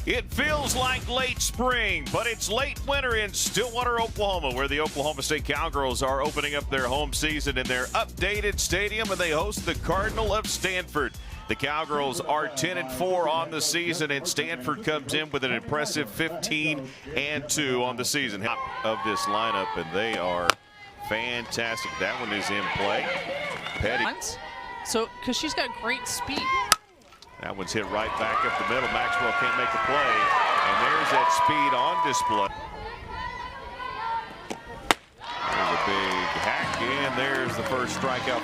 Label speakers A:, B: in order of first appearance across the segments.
A: It feels like late spring, but it's late winter in Stillwater, Oklahoma, where the Oklahoma State Cowgirls are opening up their home season in their updated stadium, and they host the Cardinal of Stanford. The Cowgirls are 10-4 on the season, and Stanford comes in with an impressive 15-2 on the season. Top of this lineup, and they are fantastic. That one is in play. Petty.
B: So, because she's got great speed.
A: That one's hit right back up the middle. Maxwell can't make the play, and there's that speed on display. There's a big hack, and there's the first strikeout.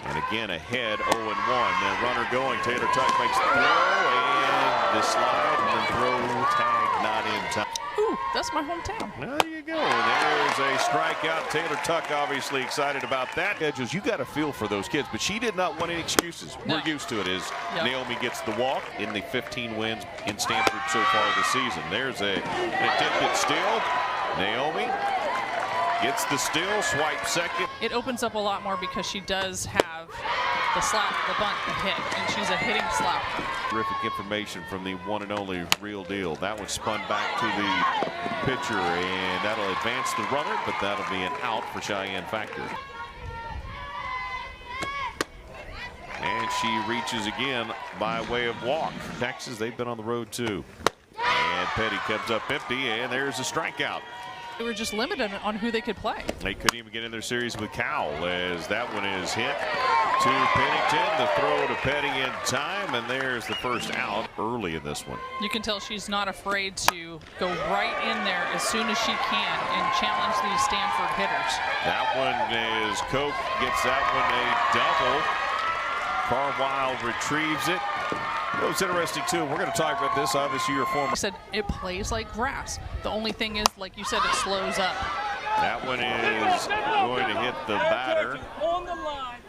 A: And again ahead, 0-1. Then runner going. Taylor Tuck makes the throw, and the slide, and the throw tag not in time.
B: Ooh, that's my hometown.
A: There you go. There's a strikeout. Taylor Tuck obviously excited about that. Edges, you got a feel for those kids, but she did not want any excuses.
B: No.
A: We're used to it as Naomi gets the walk in the 15 wins in Stanford so far this season. There's an attempted steal. Naomi gets the steal, swipe second.
B: It opens up a lot more because she does have the slap, the bunt, the hit, and she's a hitting slap.
A: Terrific information from the one and only Real Deal. That one spun back to the pitcher, and that'll advance the runner, but that'll be an out for Cheyenne Factor. And she reaches again by way of walk. Texas, they've been on the road too. And Petty comes up empty, and there's a strikeout.
B: They were just limited on who they could play.
A: They couldn't even get in their series with Cowell, as that one is hit to Pennington. The throw to Petty in time, and there's the first out early in this one.
B: You can tell she's not afraid to go right in there as soon as she can and challenge these Stanford hitters.
A: That one is Koch gets that one a double. Carwile retrieves it. It was interesting too. We're going to talk about this. Obviously, your former.
B: I said it plays like grass. The only thing is, like you said, it slows up.
A: That one is going to hit the batter.
C: On the line,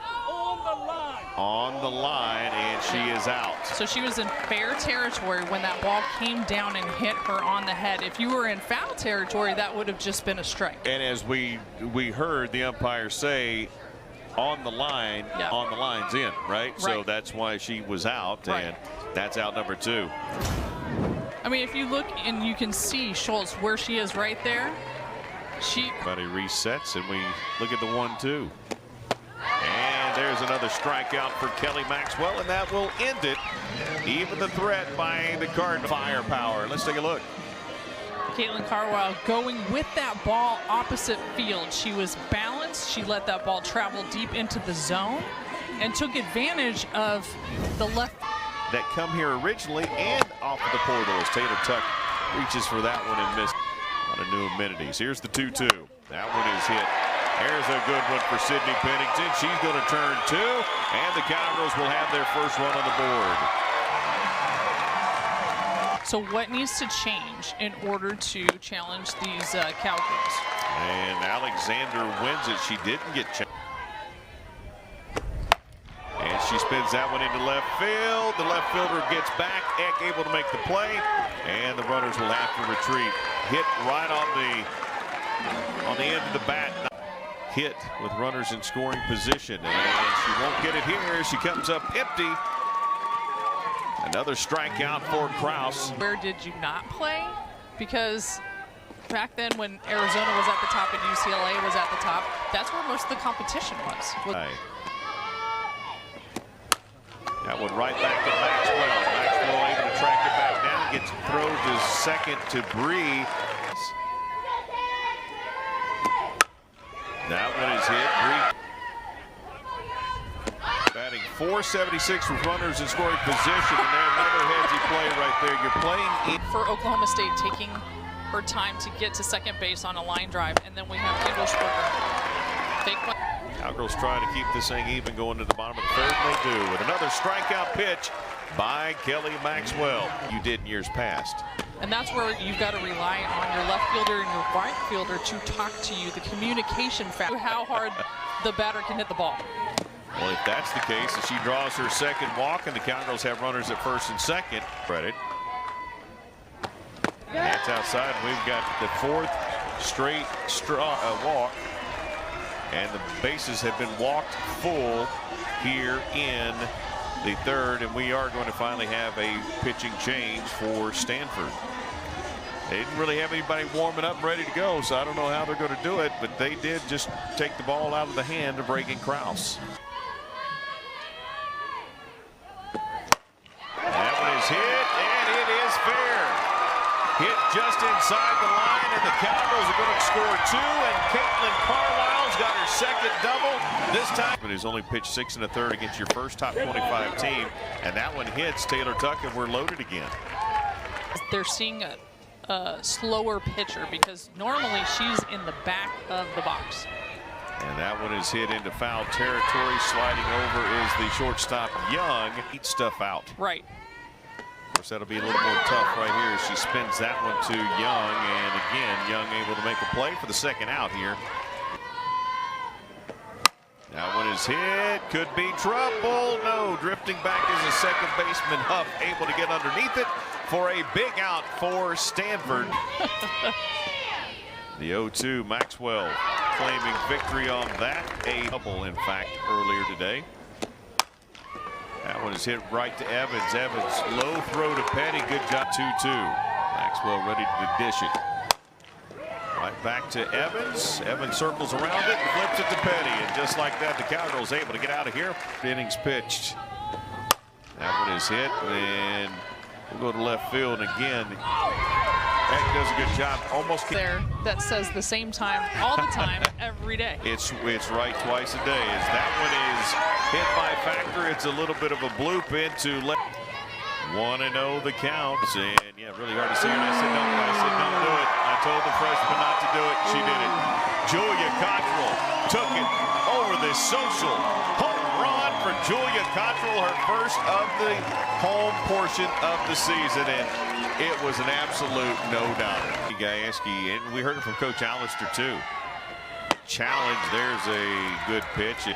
A: on the line, and she is out.
B: So she was in fair territory when that ball came down and hit her on the head. If you were in foul territory, that would have just been a strike.
A: And as we heard the umpire say, on the line, on the line's in, right? So that's why she was out, and that's out number 2.
B: I mean, if you look and you can see Schultz where she is right there.
A: Everybody resets, and we look at the 1-2. And there's another strikeout for Kelly Maxwell, and that will end it. Even the threat by the Cardinal. Firepower. Let's take a look.
B: Caitlin Carwile going with that ball opposite field. She was balanced. She let that ball travel deep into the zone and took advantage of the left.
A: That come here originally and off of the portal as Taylor Tuck reaches for that one and missed. A lot of new amenities. Here's the 2-2. That one is hit. There's a good one for Sydney Pennington. She's going to turn 2, and the Cowgirls will have their first run on the board.
B: So what needs to change in order to challenge these Cowgirls?
A: And Alexander wins it. She didn't get challenged. And she spins that one into left field. The left fielder gets back. Eck able to make the play, and the runners will have to retreat. Hit right on the end of the bat. Hit with runners in scoring position, and she won't get it here. She comes up empty. Another strikeout for Kraus.
B: Where did you not play? Because back then when Arizona was at the top and UCLA was at the top, that's where most of the competition was.
A: That one right back to Maxwell. Maxwell able to track it back down, gets thrown to second to Bree. That one is hit. Bree batting .476 with runners in scoring position, and then another headsy play right there. You're playing
B: for Oklahoma State, taking her time to get to second base on a line drive, and then we have Engelschberger. Fake one.
A: Cowgirls trying to keep this thing even going to the bottom of the third, and they do with another strikeout pitch by Kelly Maxwell. You did in years past.
B: And that's where you've got to rely on your left fielder and your right fielder to talk to you, the communication factor, how hard the batter can hit the ball.
A: Well, if that's the case, if she draws her second walk and the Cowgirls have runners at first and second, credit. And that's outside. We've got the 4th straight walk, and the bases have been walked full here in the third, and we are going to finally have a pitching change for Stanford. They didn't really have anybody warming up and ready to go, so I don't know how they're going to do it, but they did just take the ball out of the hand of Reagan Krause. That one is hit, and it is fair. Hit just inside the line, and the Cowgirls are going to score two, and Caitlin Carlisle's got her second double. This time, but he's only pitched 6 1/3 against your first top 25 team, and that one hits Taylor Tuck, and we're loaded again.
B: They're seeing a slower pitcher because normally she's in the back of the box.
A: And that one is hit into foul territory. Sliding over is the shortstop, Young. Eats stuff out.
B: Right.
A: Of course, that'll be a little more tough right here. She spins that one to Young, and again, Young able to make a play for the second out here. That one is hit. Could be trouble. No, drifting back is the second baseman, Huff, able to get underneath it for a big out for Stanford. The 0-2, Maxwell claiming victory on that. A double, in fact, earlier today. That one is hit right to Evans. Evans, low throw to Petty. Good job, 2-2. Maxwell ready to dish it. Right back to Evans. Evans circles around it and flips it to Petty. And just like that, the Cowgirls able to get out of here. Innings pitched. That one is hit, and we'll go to left field again. That does a good job. Almost
B: there. That says the same time all the time, every day.
A: It's right twice a day. As that one is hit by Factor, it's a little bit of a bloop into left. 1-0 the count. And yeah, really hard to see. And I said, don't do it. I told the freshman not to do it. She did it. Julia Cottrell took it over the social home run for Julia Cottrell, her first of the home portion of the season. And it was an absolute no-doubter. Gajewski, and we heard it from Coach Allister too. Challenge, there's a good pitch.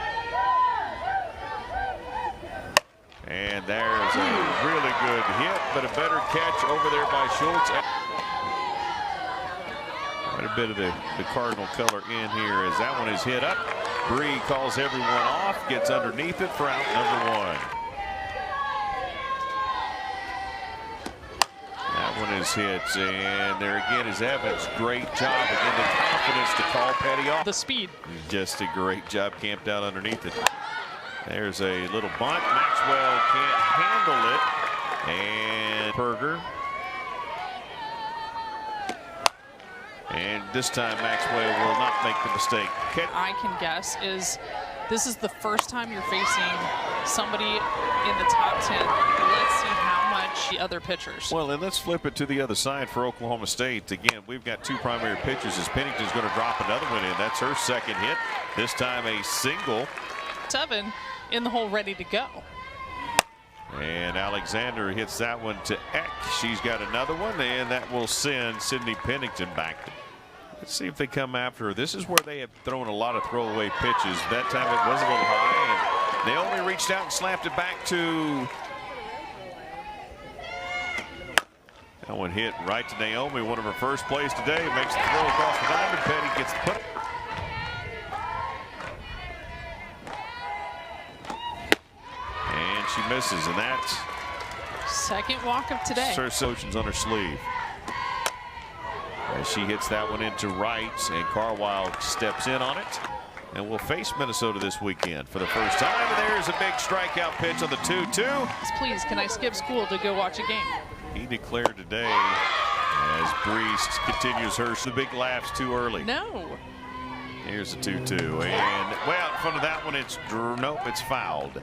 A: And there's a really good hit, but a better catch over there by Schultz. Quite a bit of the Cardinal color in here as that one is hit up. Bree calls everyone off, gets underneath it for out number one. That one is hit, and there again is Evans. Great job, again, the confidence to call Petty off.
B: The speed.
A: Just a great job camped out underneath it. There's a little bunt. Maxwell can't handle it. And Berger. And this time Maxwell will not make the mistake.
B: I can guess is this is the first time you're facing somebody in the top 10. Let's see how much the other pitchers.
A: Well, and let's flip it to the other side for Oklahoma State. Again, we've got two primary pitchers as Pennington's going to drop another one in. That's her second hit. This time a single.
B: 7 in the hole ready to go.
A: And Alexander hits that one to Eck. She's got another one, and that will send Sydney Pennington back. Let's see if they come after her. This is where they have thrown a lot of throwaway pitches. That time it was a little high, and Naomi reached out and slapped it back to. That one hit right to Naomi, one of her first plays today. Makes the throw across the diamond. Petty gets the put. And she misses, and that's
B: second walk of today.
A: Her solutions on her sleeve. As she hits that one into right, and Carlisle steps in on it. And we'll face Minnesota this weekend for the first time. And there's a big strikeout pitch on the 2-2.
B: Please, can I skip school to go watch a game?
A: He declared today as Brees continues her big laughs too early.
B: No.
A: Here's the 2-2, and well, in front of that one, nope, it's fouled.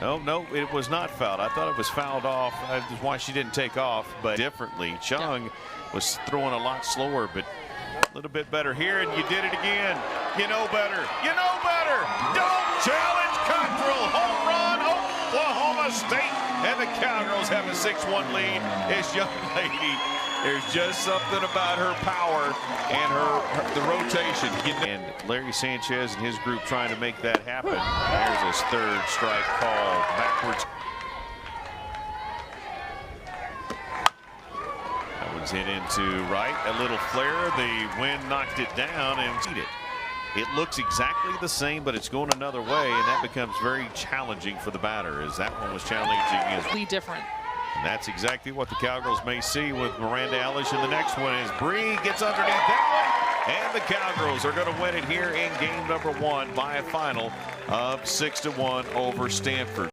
A: No, it was not fouled. I thought it was fouled off. That's why she didn't take off, but differently. Chung was throwing a lot slower, but a little bit better here, and you did it again. You know better. You know better. Don't challenge Cottrell. Home run, Oklahoma State, and the Cowgirls have a 6-1 lead. This young lady. There's just something about her power and the rotation. And Larry Sanchez and his group trying to make that happen. There's his third strike call backwards. That one's hit into right. A little flare. The wind knocked it down and beat it. it looks exactly the same, but it's going another way, and that becomes very challenging for the batter, as that one was challenging as
B: Completely different.
A: And that's exactly what the Cowgirls may see with Miranda Ellis in the next one, as Bree gets underneath that one, and the Cowgirls are going to win it here in game number 1 by a final of 6-1 over Stanford.